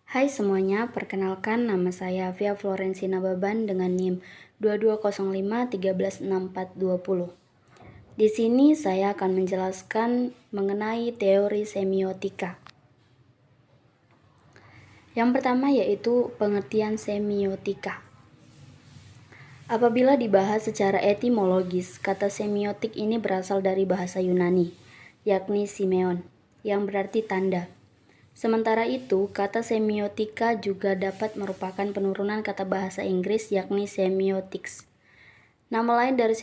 Hai semuanya, perkenalkan nama saya Via Florensina Baban dengan NIM 2205 Di sini saya akan menjelaskan mengenai teori semiotika. Yang pertama yaitu pengertian semiotika. Apabila dibahas secara etimologis, kata semiotik ini berasal dari bahasa Yunani, yakni simeon, yang berarti tanda. Sementara itu, kata semiotika juga dapat merupakan penurunan kata bahasa Inggris yakni semiotics. Nama lain dari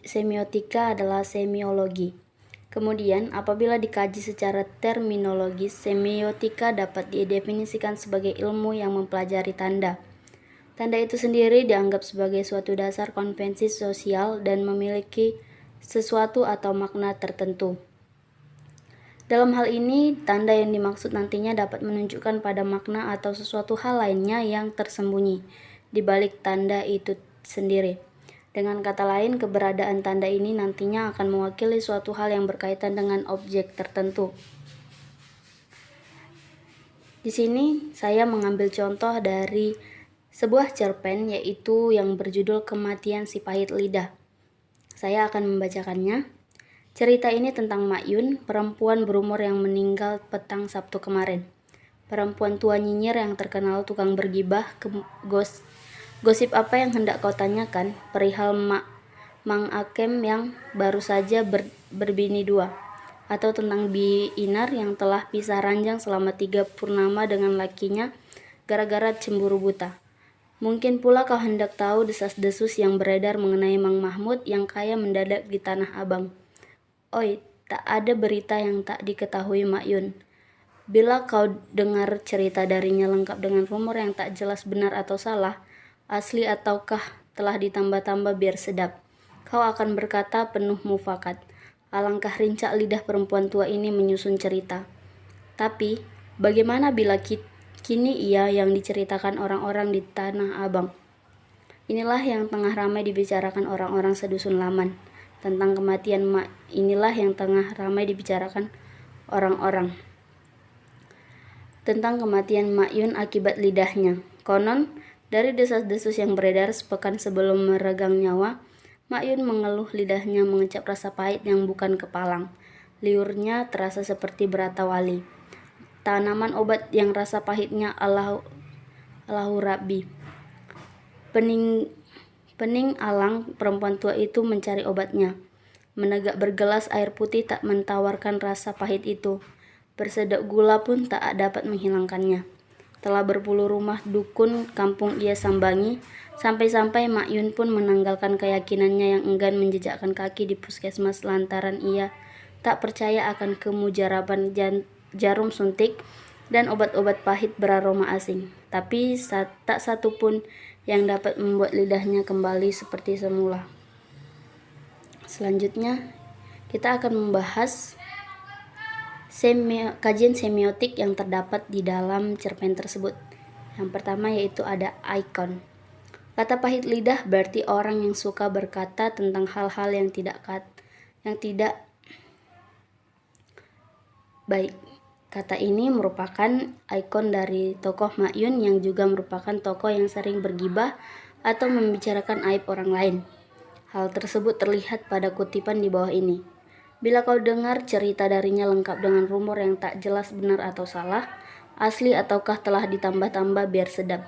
semiotika adalah semiologi. Kemudian, apabila dikaji secara terminologis, semiotika dapat didefinisikan sebagai ilmu yang mempelajari tanda. Tanda itu sendiri dianggap sebagai suatu dasar konvensi sosial dan memiliki sesuatu atau makna tertentu. Dalam hal ini, tanda yang dimaksud nantinya dapat menunjukkan pada makna atau sesuatu hal lainnya yang tersembunyi di balik tanda itu sendiri. Dengan kata lain, keberadaan tanda ini nantinya akan mewakili suatu hal yang berkaitan dengan objek tertentu. Di sini saya mengambil contoh dari sebuah cerpen yaitu yang berjudul Kematian Si Pahit Lidah. Saya akan membacakannya. Cerita ini tentang Makyun, perempuan berumur yang meninggal petang Sabtu kemarin. Perempuan tua nyinyir yang terkenal tukang bergibah. Gosip apa yang hendak kau tanyakan? Perihal Mang Akem yang baru saja berbini dua, atau tentang Bi Inar yang telah pisah ranjang selama 3 purnama dengan lakinya gara-gara cemburu buta. Mungkin pula kau hendak tahu desas-desus yang beredar mengenai Mang Mahmud yang kaya mendadak di Tanah Abang. Oi, tak ada berita yang tak diketahui Makyun. Bila kau dengar cerita darinya lengkap dengan rumor yang tak jelas benar atau salah, asli ataukah telah ditambah-tambah biar sedap, kau akan berkata penuh mufakat, alangkah rincak lidah perempuan tua ini menyusun cerita. Tapi, bagaimana bila kini ia yang diceritakan orang-orang di Tanah Abang? Inilah yang tengah ramai dibicarakan orang-orang sedusun Laman. Tentang kematian inilah yang tengah ramai dibicarakan orang-orang. Tentang kematian Makyun akibat lidahnya. Konon, dari desas-desus yang beredar sepekan sebelum meregang nyawa, Makyun mengeluh lidahnya mengecap rasa pahit yang bukan kepalang. Liurnya terasa seperti beratawali. Tanaman obat yang rasa pahitnya Allahu Rabbi. Pening alang perempuan tua itu mencari obatnya. Menegak bergelas air putih tak mentawarkan rasa pahit itu. Bersedek gula pun tak dapat menghilangkannya. Telah berpuluh rumah dukun kampung ia sambangi, sampai-sampai Makyun pun menanggalkan keyakinannya yang enggan menjejakkan kaki di puskesmas lantaran ia tak percaya akan kemujaraban jarum suntik dan obat-obat pahit beraroma asing. Tapi tak satu pun yang dapat membuat lidahnya kembali seperti semula. Selanjutnya, kita akan membahas kajian semiotik yang terdapat di dalam cerpen tersebut. Yang pertama yaitu ada ikon. Kata pahit lidah berarti orang yang suka berkata tentang hal-hal yang tidak baik. Kata ini merupakan ikon dari tokoh Makyun yang juga merupakan tokoh yang sering bergibah atau membicarakan aib orang lain. Hal tersebut terlihat pada kutipan di bawah ini. Bila kau dengar cerita darinya lengkap dengan rumor yang tak jelas benar atau salah, asli ataukah telah ditambah-tambah biar sedap,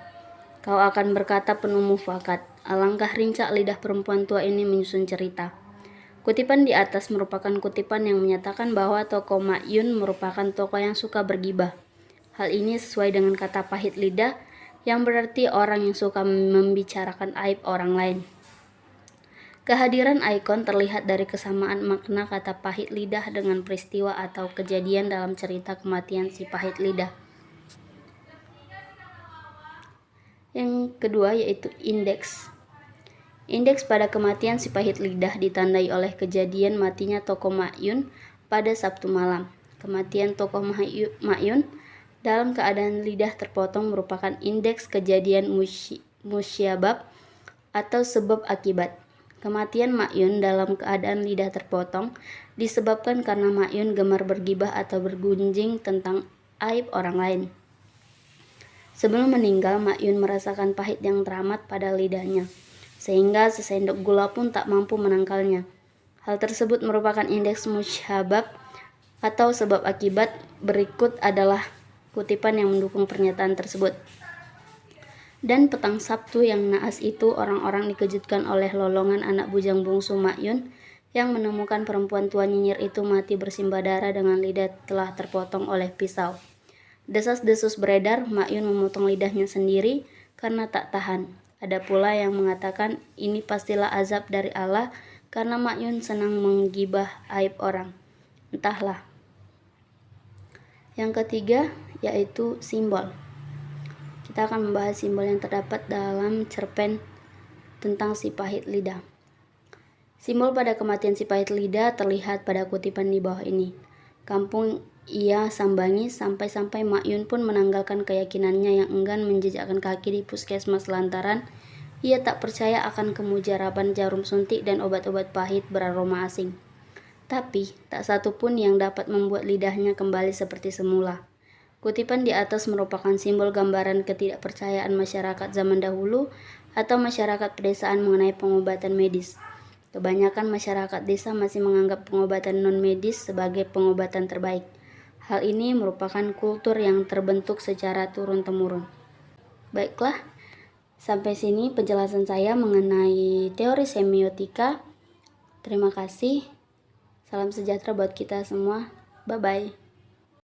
kau akan berkata penuh mufakat, alangkah rincak lidah perempuan tua ini menyusun cerita. Kutipan di atas merupakan kutipan yang menyatakan bahwa tokoh Makyun merupakan tokoh yang suka bergibah. Hal ini sesuai dengan kata pahit lidah yang berarti orang yang suka membicarakan aib orang lain. Kehadiran ikon terlihat dari kesamaan makna kata pahit lidah dengan peristiwa atau kejadian dalam cerita kematian si pahit lidah. Yang kedua yaitu indeks. Indeks pada kematian si pahit lidah ditandai oleh kejadian matinya tokoh Makyun pada Sabtu malam. Kematian tokoh Makyun dalam keadaan lidah terpotong merupakan indeks kejadian musyabab atau sebab akibat. Kematian Makyun dalam keadaan lidah terpotong disebabkan karena Makyun gemar bergibah atau bergunjing tentang aib orang lain. Sebelum meninggal, Mak Yun merasakan pahit yang teramat pada lidahnya, sehingga sesendok gula pun tak mampu menangkalnya. Hal tersebut merupakan indeks musyabab atau sebab akibat. Berikut adalah kutipan yang mendukung pernyataan tersebut. Dan petang Sabtu yang naas itu, orang-orang dikejutkan oleh lolongan anak bujang bungsu Mak Yun yang menemukan perempuan tua nyinyir itu mati bersimbah darah dengan lidah telah terpotong oleh pisau. Desas-desus beredar, Mak Yun memotong lidahnya sendiri karena tak tahan. Ada pula yang mengatakan ini pastilah azab dari Allah karena Mak Yun senang menggibah aib orang. Entahlah. Yang ketiga yaitu simbol. Kita akan membahas simbol yang terdapat dalam cerpen tentang si pahit lidah. Simbol pada kematian si pahit lidah terlihat pada kutipan di bawah ini. Kampung ia sambangi sampai-sampai Mak Yun pun menanggalkan keyakinannya yang enggan menjejakkan kaki di puskesmas lantaran ia tak percaya akan kemujaraban jarum suntik dan obat-obat pahit beraroma asing. Tapi tak satu pun yang dapat membuat lidahnya kembali seperti semula. Kutipan di atas merupakan simbol gambaran ketidakpercayaan masyarakat zaman dahulu atau masyarakat pedesaan mengenai pengobatan medis. Kebanyakan masyarakat desa masih menganggap pengobatan non-medis sebagai pengobatan terbaik. Hal ini merupakan kultur yang terbentuk secara turun-temurun. Baiklah, sampai sini penjelasan saya mengenai teori semiotika. Terima kasih. Salam sejahtera buat kita semua. Bye-bye.